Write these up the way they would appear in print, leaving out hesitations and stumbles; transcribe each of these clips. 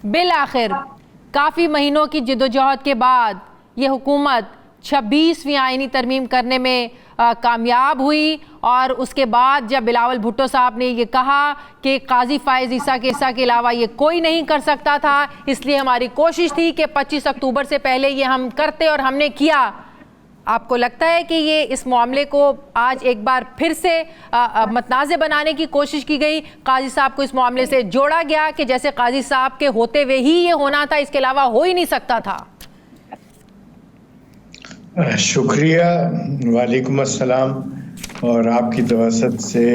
Bill आखिर काफ़ी महीनों की जिद्दोजहद के बाद ये हुकूमत 26वीं आईनी तरमीम करने में कामयाब हुई, और उसके बाद जब बिलावल भुट्टो साहब ने ये कहा कि काजी फायज़ ईसा के अलावा ये कोई नहीं कर सकता था, इसलिए हमारी कोशिश थी कि 25 अक्टूबर से पहले ये हम करते, और हमने किया। आपको लगता है कि ये इस मामले को आज एक बार फिर से मतनाज़े बनाने की कोशिश की गई, काजी साहब को इस मामले से जोड़ा गया कि जैसे काजी साहब के होते हुए ही ये होना था, इसके अलावा हो ही नहीं सकता था? शुक्रिया, वालेकुम अस्सलाम। और आपकी तवसत से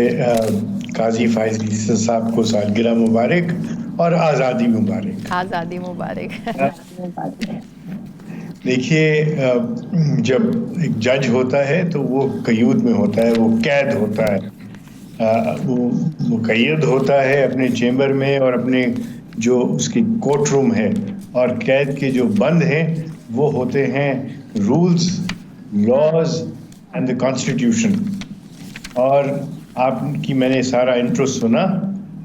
काजी फायज़ ईसा साहब को सालगिरह मुबारक और आज़ादी मुबारक। आज़ादी मुबारक। देखिए, जब एक जज होता है तो वो क़ैद में होता है, वो कैद होता है, वो क़ैद होता है अपने चेंबर में और अपने जो उसकी कोर्ट रूम है, और कैद के जो बंद हैं वो होते हैं rules, laws and the constitution. और आपकी मैंने सारा इंट्रो सुना,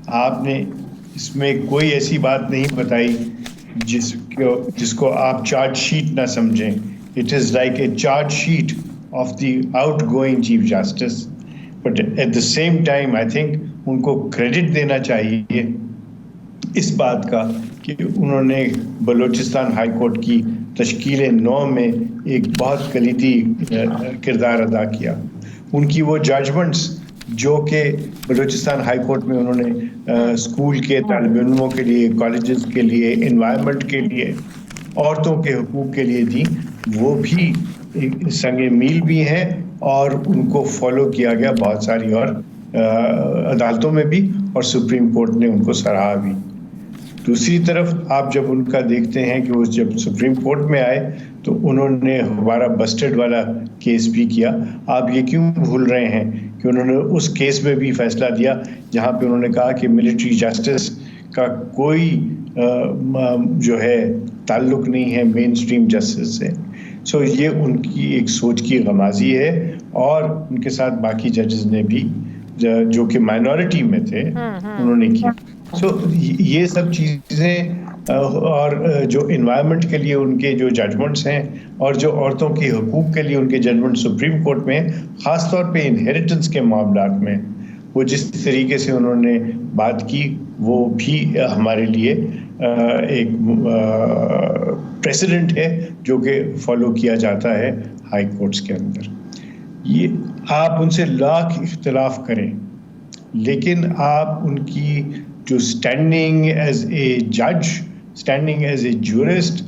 आपने इसमें कोई ऐसी बात नहीं बताई जिसको आप चार्ज शीट ना समझें। It is like a charge sheet of the outgoing chief justice, but at the same time I think उनको क्रेडिट देना चाहिए इस बात का कि उन्होंने बलूचिस्तान हाई कोर्ट की तश्कील 9 में एक बहुत कलीदी किरदार अदा किया। उनकी वो जजमेंट्स जो कि बलूचिस्तान हाई कोर्ट में उन्होंने स्कूल के तालिब इल्मों के लिए, कॉलेजेस के लिए, इन्वायरमेंट के लिए, औरतों के हुकूक के लिए दी, वो भी संगे मील भी हैं और उनको फॉलो किया गया बहुत सारी और अदालतों में भी, और सुप्रीम कोर्ट ने उनको सराहा भी। दूसरी तरफ आप जब उनका देखते हैं कि वो जब सुप्रीम कोर्ट में आए तो उन्होंने हमारा बस्टर्ड वाला केस भी किया। आप ये क्यों भूल रहे हैं कि उन्होंने उस केस में भी फैसला दिया जहां पे उन्होंने कहा कि मिलिट्री जस्टिस का कोई जो है ताल्लुक नहीं है मेन स्ट्रीम जस्टिस से। सो ये उनकी एक सोच की गमाजी है, और उनके साथ बाकी जजेस ने भी जो कि माइनॉरिटी में थे उन्होंने किया। सो ये सब चीज़ें, और जो इन्वायरमेंट के लिए उनके जो जजमेंट्स हैं और जो औरतों के हुकूक के लिए उनके जजमेंट सुप्रीम कोर्ट में, ख़ास तौर पे इनहेरिटेंस के मामलात में वो जिस तरीके से उन्होंने बात की, वो भी हमारे लिए एक प्रेसिडेंट है जो कि फॉलो किया जाता है हाई कोर्ट्स के अंदर। ये आप उनसे लाख इख्तिलाफ करें, लेकिन आप उनकी जो स्टैंडिंग एज ए जज, स्टैंडिंग एज ए ज्यूरिस्ट,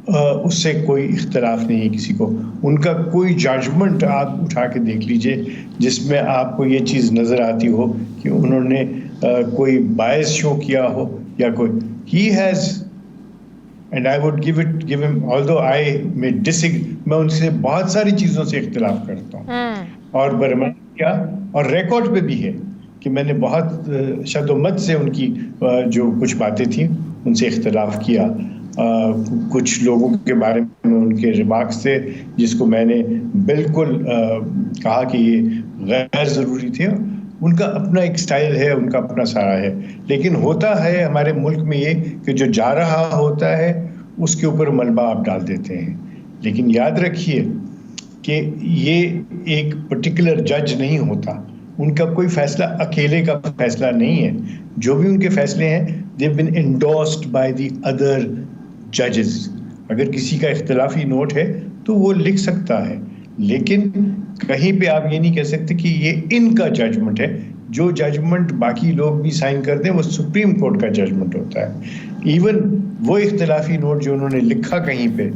उससे कोई इख्तिलाफ नहीं है किसी को। उनका कोई जजमेंट आप उठा के देख लीजिए जिसमें आपको ये चीज़ नज़र आती हो कि उन्होंने कोई बायस शो किया हो या कोई, he has, and I would give him, although I may disagree, मैं उनसे बहुत सारी चीज़ों से इख्तिलाफ करता हूँ और बरमन किया, और रिकॉर्ड पे भी है कि मैंने बहुत शद्दोमत से उनकी जो कुछ बातें थी उनसे इख्तिलाफ किया। कुछ लोगों के बारे में उनके रिमार्क्स थे जिसको मैंने बिल्कुल कहा कि ये गैर ज़रूरी थे। उनका अपना एक स्टाइल है, उनका अपना सारा है, लेकिन होता है हमारे मुल्क में ये कि जो जा रहा होता है उसके ऊपर मलबा आप डाल देते हैं। लेकिन याद रखिए कि ये एक पर्टिकुलर जज नहीं होता, उनका कोई फैसला अकेले का फैसला नहीं है। जो भी उनके फैसले हैं they have been endorsed by the other जजेस। अगर किसी का इख्तिलाफी नोट है तो वो लिख सकता है, लेकिन कहीं पे आप ये नहीं कह सकते कि ये इनका जजमेंट है। जो जजमेंट बाकी लोग भी साइन करते हैं वो सुप्रीम कोर्ट का जजमेंट होता है। इवन वो इख्तिलाफी नोट जो उन्होंने लिखा कहीं पे,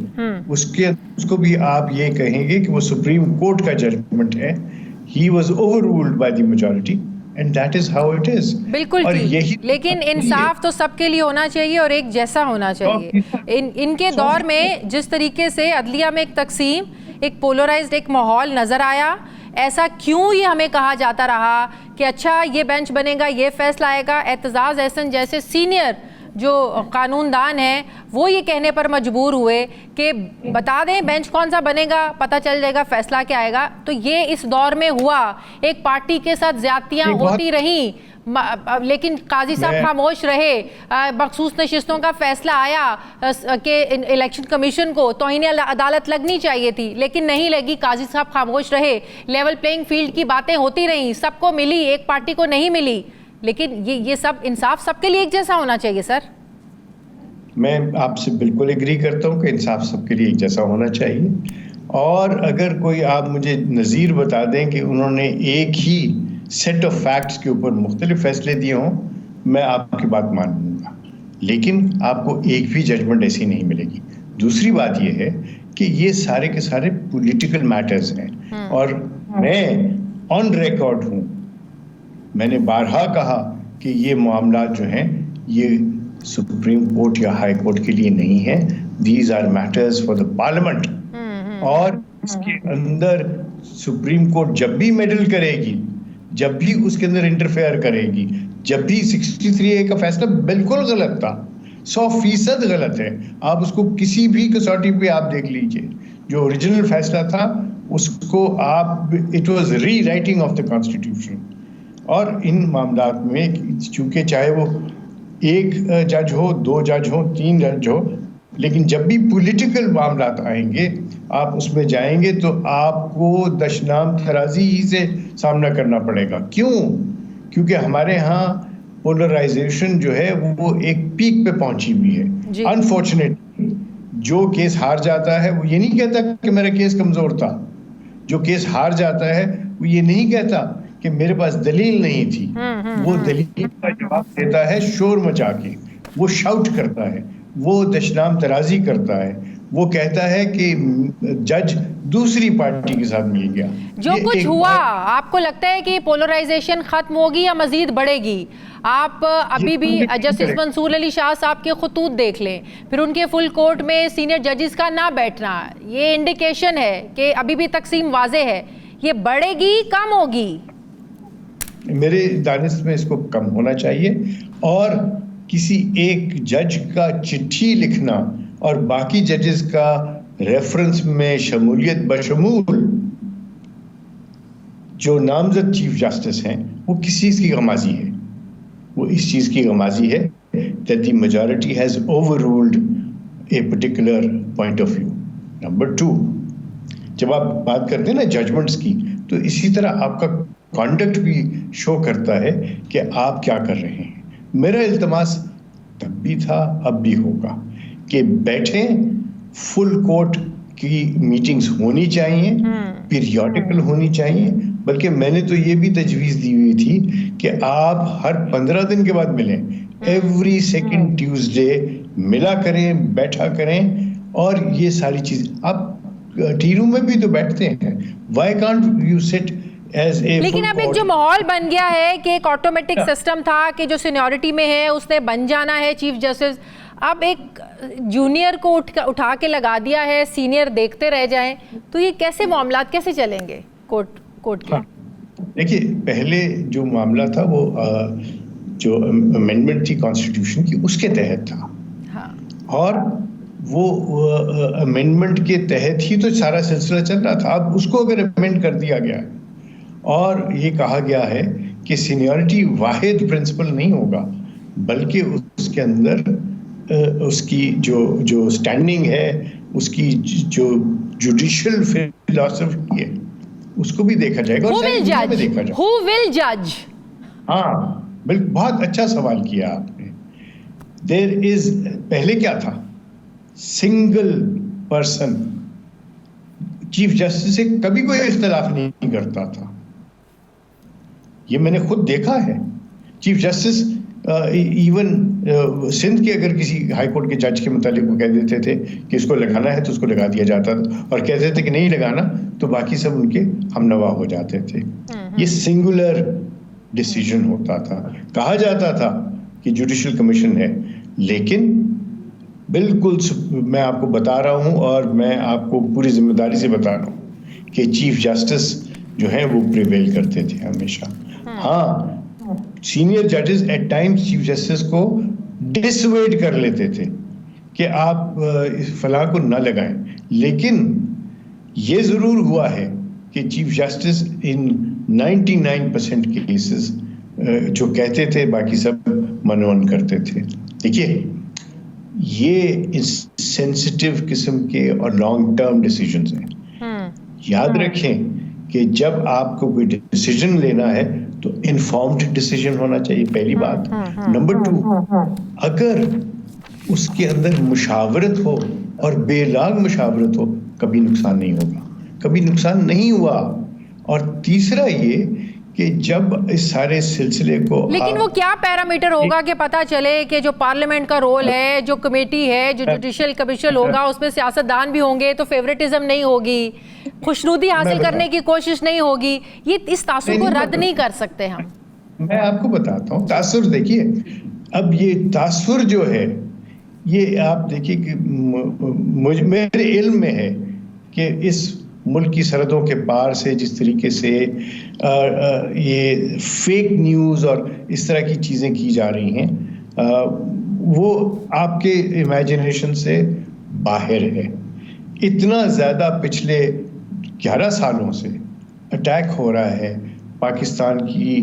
उसको भी आप ये कहेंगे कि वो सुप्रीम कोर्ट का जजमेंट है। He was overruled by the majority and that is how it is। बिल्कुल ठीक, लेकिन इंसाफ तो सबके लिए होना चाहिए और एक जैसा होना चाहिए। इनके दौर में जिस तरीके से अदलिया में एक तकसीम, एक पोलराइज्ड एक माहौल नज़र आया, ऐसा क्यों ये हमें कहा जाता रहा कि अच्छा ये बेंच बनेगा, ये फैसला आएगा। एतजाज़ एहसन जैसे सीनियर जो कानूनदान हैं वो ये कहने पर मजबूर हुए कि बता दें बेंच कौन सा बनेगा, पता चल जाएगा फैसला क्या आएगा। तो ये इस दौर में हुआ, एक पार्टी के साथ ज्यादतियां होती रहीं, लेकिन काजी साहब खामोश रहे। मखसूस नशिस्तों का फैसला आया कि इलेक्शन कमीशन को तौहीन अदालत लगनी चाहिए थी, लेकिन नहीं लगी। काजी साहब खामोश रहे। लेवल प्लेइंग फील्ड की बातें होती रहीं, सबको मिली, एक पार्टी को नहीं मिली। लेकिन ये सब इंसाफ सबके लिए एक जैसा होना चाहिए सर। मैं आपसे बिल्कुल एग्री करता हूँ कि इंसाफ सबके लिए एक जैसा होना चाहिए। और अगर कोई आप मुझे नज़ीर बता दें कि उन्होंने एक ही सेट ऑफ फैक्ट्स के ऊपर मुख्तलिफ फैसले दिए हों, मैं आपकी बात मान लूँगा, लेकिन आपको एक भी जजमेंट ऐसी नहीं मिलेगी। दूसरी बात यह है कि ये सारे के सारे पॉलिटिकल मैटर्स हैं और मैं ऑन रिकॉर्ड हूँ, मैंने बारहा कहा कि ये मामला जो हैं ये सुप्रीम कोर्ट या हाई कोर्ट के लिए नहीं है, these are matters for the parliament. और इसके अंदर सुप्रीम कोर्ट जब भी मेडल करेगी, जब भी उसके अंदर इंटरफेयर करेगी, जब भी 63A का फैसला बिल्कुल गलत था, 100% गलत है। आप उसको किसी भी कसौटी पे आप देख लीजिए, जो ओरिजिनल फैसला था उसको आप, इट वाज री राइटिंग ऑफ द कॉन्स्टिट्यूशन। और इन मामलात में चूंकि चाहे वो एक जज हो, 2 जज हो, 3 जज हो, लेकिन जब भी पॉलिटिकल मामलात आएंगे आप उसमें जाएंगे तो आपको दशनाम तराजी ही से सामना करना पड़ेगा। क्यों? क्योंकि हमारे यहाँ पोलराइजेशन जो है वो एक पीक पे पहुंची हुई है। अनफॉर्चुनेटली जो केस हार जाता है वो ये नहीं कहता कि मेरा केस कमजोर था, जो केस हार जाता है वो ये नहीं कहता कि मेरे पास दलील नहीं थी, वो दलील का जवाब देता है शोर मचा के, वो शाउट करता है, वो दशनाम तराजी करता है, वो कहता है कि जज दूसरी पार्टी के साथ मिल गया। जो कुछ हुआ, आपको लगता है कि पोलराइजेशन खत्म होगी या मजीद बढ़ेगी? आप अभी भी जस्टिस मंसूर अली शाह साहब के खुतूत देख लें, फिर उनके फुल कोर्ट में सीनियर जजेस का ना बैठना, ये इंडिकेशन है कि अभी भी तकसीम वाजे है। ये बढ़ेगी, कम होगी? मेरे दानिश में इसको कम होना चाहिए। और किसी एक जज का चिट्ठी लिखना और बाकी जजेस का रेफरेंस में शमूलियत बशमूल जो नामजद चीफ जस्टिस हैं, वो किस चीज़ की गमाजी है? वो इस चीज़ की गमाजी है that the majority has overruled a particular point of view. Number 2, जब आप बात करते हैं ना जजमेंट्स की, तो इसी तरह आपका कॉन्डक्ट भी शो करता है कि आप क्या कर रहे हैं। मेरा इल्तमास तब भी था, अब भी होगा, कि बैठें, फुल कोर्ट की मीटिंग्स होनी चाहिए, पीरियोडिकल होनी चाहिए। बल्कि मैंने तो ये भी तजवीज़ दी हुई थी कि आप हर 15 दिन के बाद मिलें, एवरी सेकंड ट्यूसडे मिला करें, बैठा करें। और ये सारी चीज़ आप टी रूम में भी तो बैठते हैं, व्हाई कांट यू सिट? लेकिन अब एक जो माहौल बन गया है कि एक ऑटोमेटिक सिस्टम था कि जो सीनियरिटी में है उसने बन जाना है चीफ जस्टिस, अब एक जूनियर को उठा के लगा दिया है, सीनियर देखते रह जाएं, तो ये कैसे मामलात कैसे चलेंगे कोर्ट के? देखिए, पहले जो मामला था वो जो अमेंडमेंट थी कॉन्स्टिट्यूशन की, उसके तहत था। हाँ। और वो अमेंडमेंट के तहत ही तो सारा सिलसिला चल रहा था। अब उसको अगर अमेंड कर दिया गया और ये कहा गया है कि सीनियरिटी वाहिद प्रिंसिपल नहीं होगा, बल्कि उसके अंदर उसकी जो स्टैंडिंग है, उसकी जो जुडिशियल फिलॉसफी है, उसको भी देखा जाएगा। Who will judge? हाँ, बिल्कुल, बहुत अच्छा सवाल किया आपने। देयर इज, पहले क्या था? सिंगल पर्सन चीफ जस्टिस से कभी कोई इख्तिलाफ नहीं करता था। ये मैंने खुद देखा है। चीफ जस्टिस इवन सिंध के अगर किसी हाई कोर्ट के जज के मुतालिक वो कह देते थे कि इसको लगाना है तो उसको लगा दिया जाता था, और कहते थे कि नहीं लगाना तो बाकी सब उनके हमनवा हो जाते थे। ये सिंगुलर डिसीजन होता था। कहा जाता था कि जुडिशियल कमीशन है, लेकिन बिल्कुल मैं आपको बता रहा हूं और मैं आपको पूरी जिम्मेदारी से बता रहा हूं कि चीफ जस्टिस जो है वो प्रिवेल करते थे हमेशा। हाँ, सीनियर जजेस एट टाइम्स चीफ जस्टिस को डिसवेड कर लेते थे कि आप इस फलां को न लगाएं, लेकिन ये जरूर हुआ है कि चीफ जस्टिस इन 99% केसेस जो कहते थे बाकी सब मनोन करते थे। देखिए, ये सेंसिटिव किस्म के और लॉन्ग टर्म डिसीजंस हैं। याद रखें कि जब आपको कोई डिसीजन लेना है तो इन्फॉर्म्ड डिसीजन होना चाहिए, पहली बात। नंबर 2, अगर उसके अंदर मुशावरत हो और बेलाग मुशावरत हो, कभी नुकसान नहीं होगा, कभी नुकसान नहीं हुआ। और तीसरा ये कि जब इस सारे सिलसिले को लेकिन वो क्या पैरामीटर होगा कि पता चले कि जो पार्लियामेंट का रोल है, जो कमेटी है, जो जुडिशियल कमीशन होगा, उसमें सियासतदान भी होंगे, तो फेवरेटिज्म नहीं होगी, खुशनुदी हासिल करने की कोशिश नहीं होगी, ये इस तासुर को रद्द नहीं कर सकते हम। मैं आपको बताता हूँ तासुर। देखिए, अब ये तासुर जो है, ये आप देखिए कि मेरे इल्म में है कि इस मुल्क की सरहदों के पार से जिस तरीके से ये फेक न्यूज़ और इस तरह की चीज़ें की जा रही हैं, वो आपके इमेजिनेशन से बाहर है। इतना ज़्यादा पिछले 11 सालों से अटैक हो रहा है पाकिस्तान की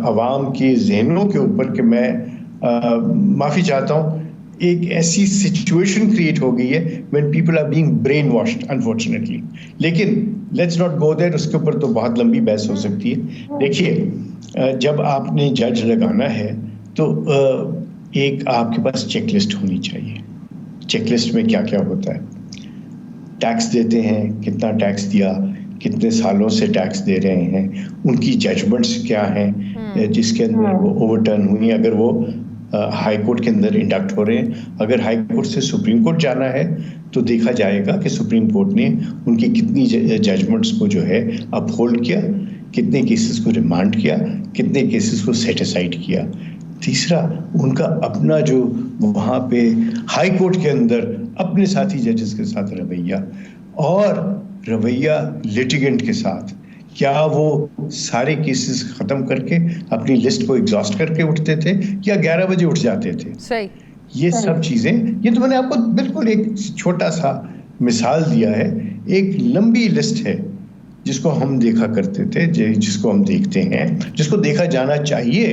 अवाम की जहनों के ऊपर कि मैं माफ़ी चाहता हूँ, एक ऐसी सिचुएशन क्रिएट हो गई है when people are being brainwashed, unfortunately. लेकिन लेट्स नॉट गो देयर, उसके ऊपर तो बहुत लंबी बहस हो सकती है। देखिए, जब आपने जज लगाना है तो एक आपके पास चेकलिस्ट होनी चाहिए। चेकलिस्ट में क्या क्या होता है? टैक्स देते हैं, कितना टैक्स दिया, कितने सालों से टैक्स दे रहे हैं, उनकी जजमेंट्स क्या हैं जिसके अंदर वो ओवरटर्न हुई, अगर वो हाई कोर्ट के अंदर इंडक्ट हो रहे हैं, अगर हाई कोर्ट से सुप्रीम कोर्ट जाना है तो देखा जाएगा कि सुप्रीम कोर्ट ने उनकी कितनी जजमेंट्स को जो है अपहोल्ड किया, कितने केसेस को रिमांड किया, कितने केसेस को सेट असाइड किया। तीसरा, उनका अपना जो वहाँ पे हाई कोर्ट के अंदर अपने साथी जजेस के साथ रवैया, और रवैया लिटिगेंट के साथ, क्या वो सारे केसेस खत्म करके अपनी लिस्ट को एग्जॉस्ट करके उठते थे या 11 बजे उठ जाते थे? सही। ये सब चीजें, ये तो मैंने आपको बिल्कुल एक छोटा सा मिसाल दिया है। एक लंबी लिस्ट है जिसको हम देखा करते थे, जिसको हम देखते हैं, जिसको देखा जाना चाहिए।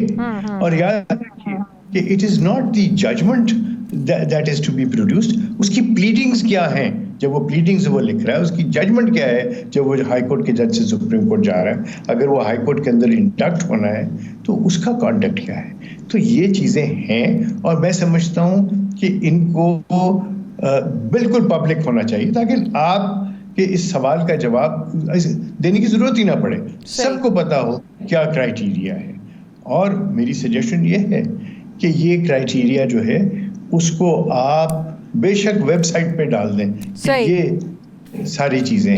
और याद रखिए कि it is not the judgement that is to be produced, उसकी प्लीडिंग्स क्या हैं जब वो प्लीडिंग्स वो लिख रहा है, उसकी जजमेंट क्या है जब वो हाई कोर्ट के जज से सुप्रीम कोर्ट जा रहा है, अगर वो हाई कोर्ट के अंदर इंडक्ट होना है तो उसका कॉन्डक्ट क्या है। तो ये चीजें हैं और मैं समझता हूँ कि इनको बिल्कुल पब्लिक होना चाहिए ताकि आप कि इस सवाल का जवाब देने की जरूरत ही ना पड़े, सबको पता हो क्या क्राइटेरिया है। और मेरी सजेशन ये है कि ये क्राइटेरिया जो है उसको आप बेशक वेबसाइट पे डाल दें, ये सारी चीजें